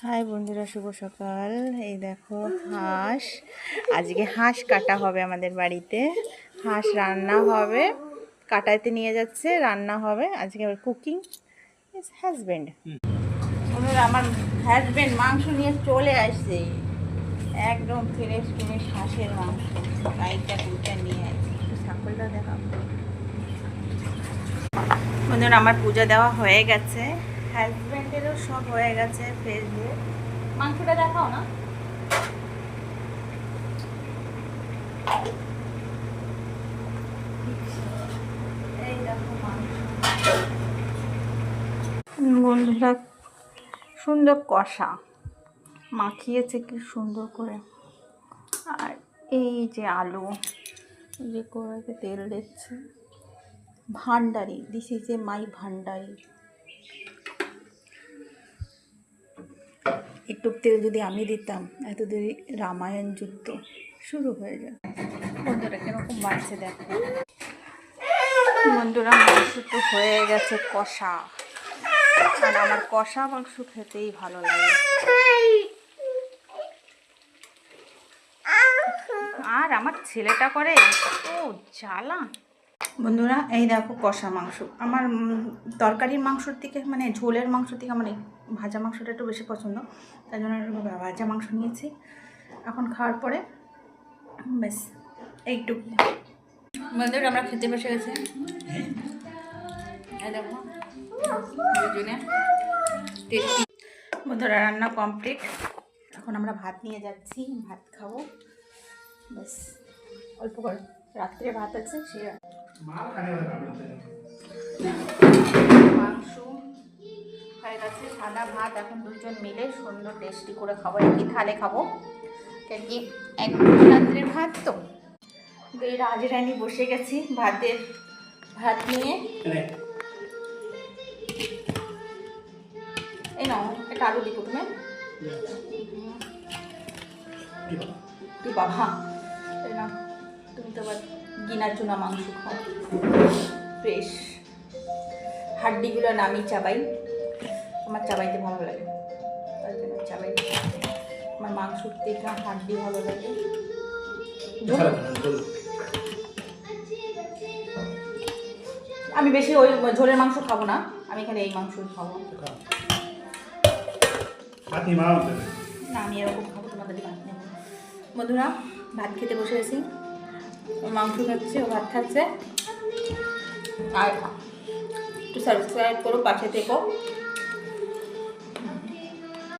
High বন্ধুরা, শুভ সকাল। এই দেখো হাঁস, আজকে হাঁস কাটা হবে আমাদের বাড়িতে। হাঁস রান্না হবে, কাটাইতে নিয়ে যাচ্ছে, রান্না হবে আজকে। Cooking is husband. বন্ধুরা, আমার হাজব্যান্ড মাংস নিয়ে চলে আসছে, একদম ফ্রেশ ফ্রেশ হাঁসের মাংস। গাইটা কুইটা নিয়ে আসছে, ছাগলটা দেখা। বন্ধুরা, আমার পূজা দেওয়া হয়ে গেছে, হাজব্যান্ডেরও সব হয়ে গেছে। ফ্রেশ দিয়ে মাংসটা দেখাও না। এই দেখো মাংস। বন্ধুরা, সুন্দর কষা মাখিয়েছে কি সুন্দর করে। আর এই যে আলু, যে কড়াইতে তেল দিচ্ছে, ভান্ডারি, দিস ইজ এ মাই ভান্ডারি। একটু তেল যদি আমি দিতাম, এত দেরি রামায়ণ যুদ্ধ শুরু হয়ে যায়। বন্ধুরা কিরকম বাড়ছে দেখো। বন্ধুরা, মাংস তো হয়ে গেছে কষা, আর আমার কষা মাংস খেতেই ভালো লাগে। আর আমার ছেলেটা করে ও জ্বালা। বন্ধুরা, এই দেখো কষা মাংস। আমার তরকারির মাংসর থেকে, মানে ঝোলের মাংস থেকে আমার এই ভাজা মাংসটা একটু বেশি পছন্দ, তাই জন্য ভাজা মাংস নিয়েছি। এখন খাওয়ার পরে ব্যাস এইটুকু। বন্ধুরা, আমরা খেতে বসে গেছি। এই দেখো দুজনে টেস্টি। বন্ধুরা, রান্না কমপ্লিট। এখন আমরা ভাত নিয়ে যাচ্ছি, ভাত খাবো। ব্যাস অল্প করে রাত্রে ভাত আছে, সে মাংস হয়ে গেছে, সাদা ভাত। এখন দুজন মিলে সুন্দর টেস্টি করে খাবো, একই থালে খাবো, কেন কি এক রাত্রের ভাত তো। এই রাজরানি বসে গেছি ভাত নিয়ে। এই নাও, একটা আলু দিবো তুমি। তুই বাবা, এই না, তুমি তো আবার গিনা চুনা মাংস খাও, ফ্রেশ। হাড্ডিগুলো নামি চাবাই, আমার চাবাইতে ভালো লাগে, তার জন্য চাবাই। আমার মাংসর থেকে হাড্ডি ভালো লাগে। আমি বেশি ওই ঝোলের মাংস খাবো না, আমি খালি এই মাংস খাবো। না, আমি এরকম খাবো, তোমাদের ভাত নেব। বন্ধুরা, ভাত খেতে বসে গেছি, ও মাংস খাচ্ছে, ও ভাত খাচ্ছে। আর একটু সাবস্ক্রাইব করো, পাশে থেকো।